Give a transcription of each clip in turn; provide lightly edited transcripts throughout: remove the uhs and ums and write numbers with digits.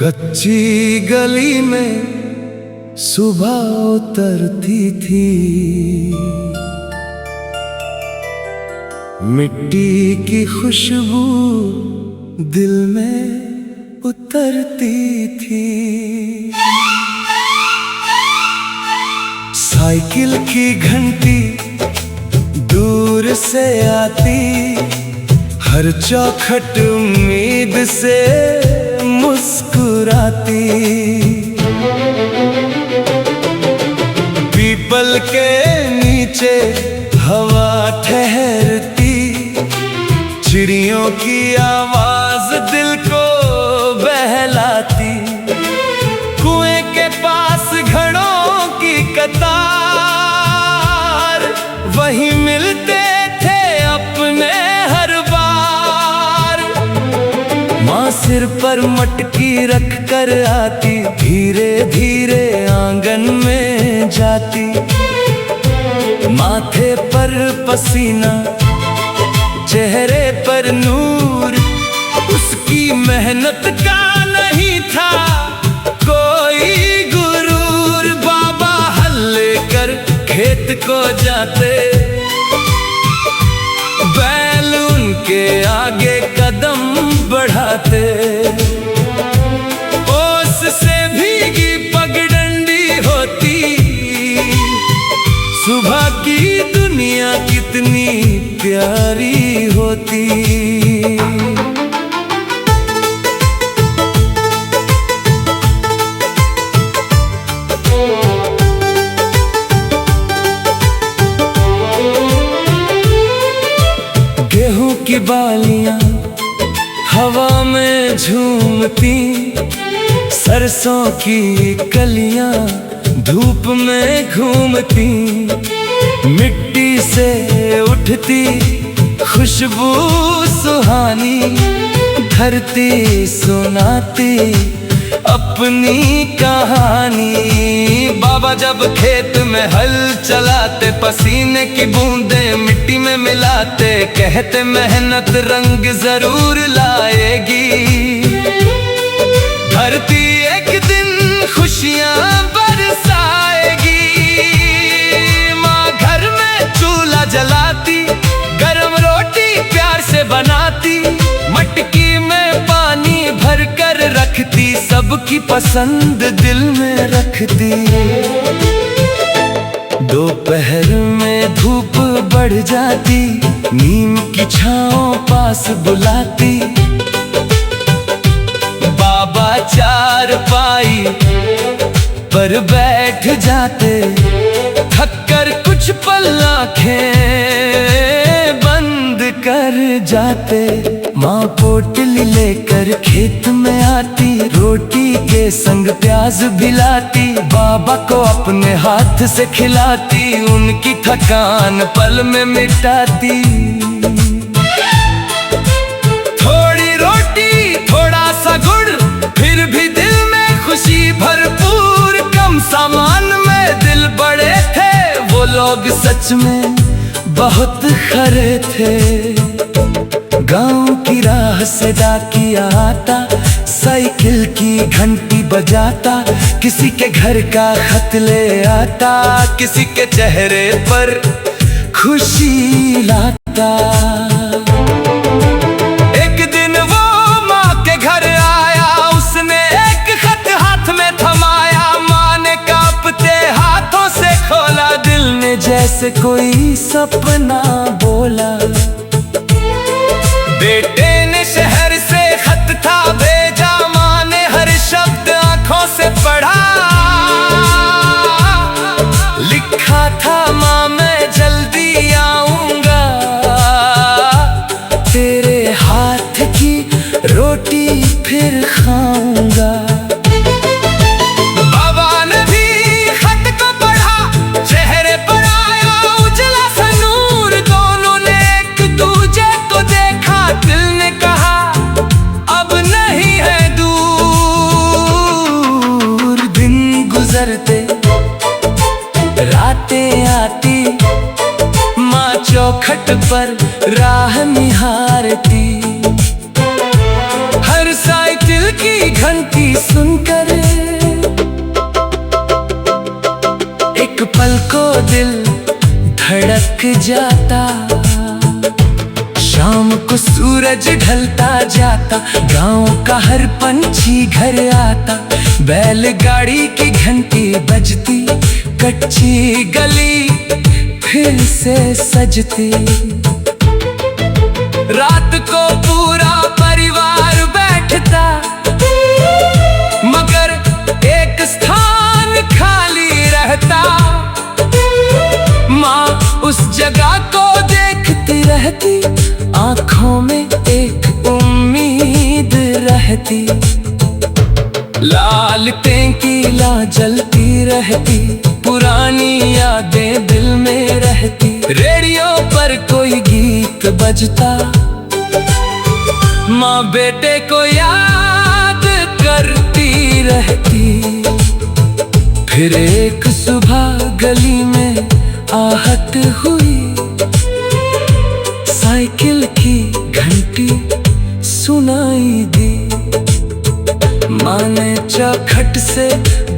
कच्ची गली में सुबह उतरती थी, मिट्टी की खुशबू दिल में उतरती थी। साइकिल की घंटी दूर से आती, हर चौखट उम्मीद से मुस्कुराती। पीपल के नीचे हवा ठहरती, चिड़ियों की आवाज दिल को बहलाती। कुएं के पास घड़ों की कतार, वहीं मिलते थे अपने हर बार। माँ सिर पर मटकी रख कर आती, धीरे धीरे आंगन में जाती। माथे पर पसीना, चेहरे पर नूर, उसकी मेहनत का नहीं था कोई गुरूर। बाबा हल लेकर खेत को जाते, बैल उनके आगे कदम बढ़ाते। ओस से भीगी पगडंडी होती, सुबह की दुनिया कितनी प्यारी होती। गेहूं की बालियां हवा में झूमती, सरसों की कलियां धूप में घूमती। मिट्टी से उठती खुशबू सुहानी, धरती सुनाती अपनी कहानी। बाबा जब खेत में हल चलाते, पसीने की बूंदें मिट्टी में मिलाते। कहते मेहनत रंग जरूर लाएगी, धरती एक दिन खुशियां बरसाएगी। माँ घर में चूल्हा जलाती, गरम रोटी प्यार से बनाती। मटकी में पानी भर कर रखती, सबकी पसंद दिल में रखती। दोपहर में धूप बढ़ जाती, नीम की छांव पास बुलाती। बाबा चारपाई पर बैठ जाते, थककर कुछ पल आंखें बंद कर जाते। माँ पोटली लेकर खेत में आती, रोटी के संग प्याज भी लाती। बाबा को अपने हाथ से खिलाती, उनकी थकान पल में मिटाती। थोड़ी रोटी थोड़ा सा गुड़, फिर भी दिल में खुशी भरपूर। कम सामान में दिल बड़े थे, वो लोग सच में बहुत खरे थे। गांव की राह से डाकिया आता, साइकिल की घंटी बजाता। किसी के घर का खत ले आता, किसी के चेहरे पर खुशी लाता। एक दिन वो माँ के घर आया, उसने एक खत हाथ में थमाया। माँ ने कांपते हाथों से खोला, दिल ने जैसे कोई सपना बोला। बेटे ने शहर से खत था भेजा, माँ ने हर शब्द आंखों से पढ़ा। लिखा था माँ मैं जल्दी आऊंगा, तेरे हाथ की रोटी फिर खाऊंगा। बाबा ने भी खत को पढ़ा, चेहरे पर आया उजला सा नूर। दोनों ने एक दूजे को देखा, दिल ने कहा अब नहीं है दूर। दिन गुजरते रातें आती, माँ चौखट पर राह निहारती। हर साइकिल की की घंटी सुनकर एक पल को दिल धड़क जाता। शाम को सूरज ढलता जाता, गांव का हर पंछी घर आता। बैलगाड़ी की घंटी बजती, कच्ची गली फिर से सजती। रात को पूरा परिवार बैठता, मगर एक स्थान खाली रहता। माँ उस जगह को देखती रहती, आँखों में एक उम्मीद रहती। लालटें की ला जलती रहती, पुरानी यादें दिल में रहती। रेडियो पर कोई गीत बजता, माँ बेटे को याद करती रहती। फिर एक सुबह गली में आहट हुई, साइकिल की घंटी सुनाई दी। माँ ने चौखट से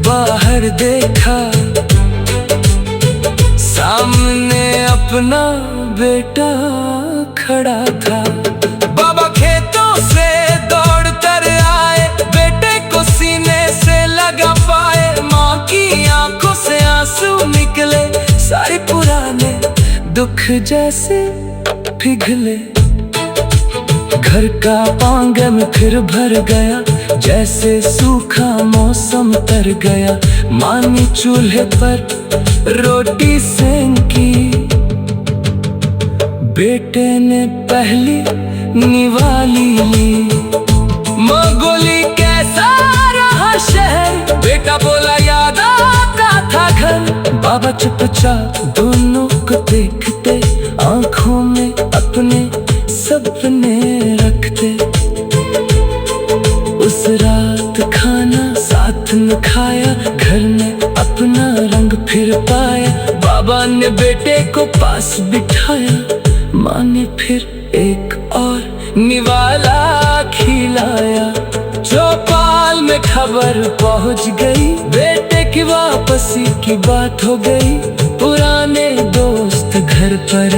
बाहर देखा, सामने अपना बेटा खड़ा था। बाबा खेतों से दौड़ कर आए, बेटे को सीने से लगा पाए। माँ की आंखों से आंसू निकले, सारे पुराने दुख जैसे पिघले। घर का आंगन फिर भर गया, जैसे सूखा मौसम तर गया। माँ ने चूल्हे पर रोटी सेंकी, बेटे ने पहली निवाली ली। माँ बोली कैसा रहा शहर, बेटा बोला याद आता था घर। बाबा चुपचाप दोनों को देखते, आंखों में अपने सपने रखते। उस रात खाना साथ न खाया, घर में अपना रंग फिर पाया। बाबा ने बेटे को पास बिठाया, माँ ने फिर एक और निवाला खिलाया। चौपाल में खबर पहुंच गई, बेटे की वापसी की बात हो गई। पुराने दोस्त घर पर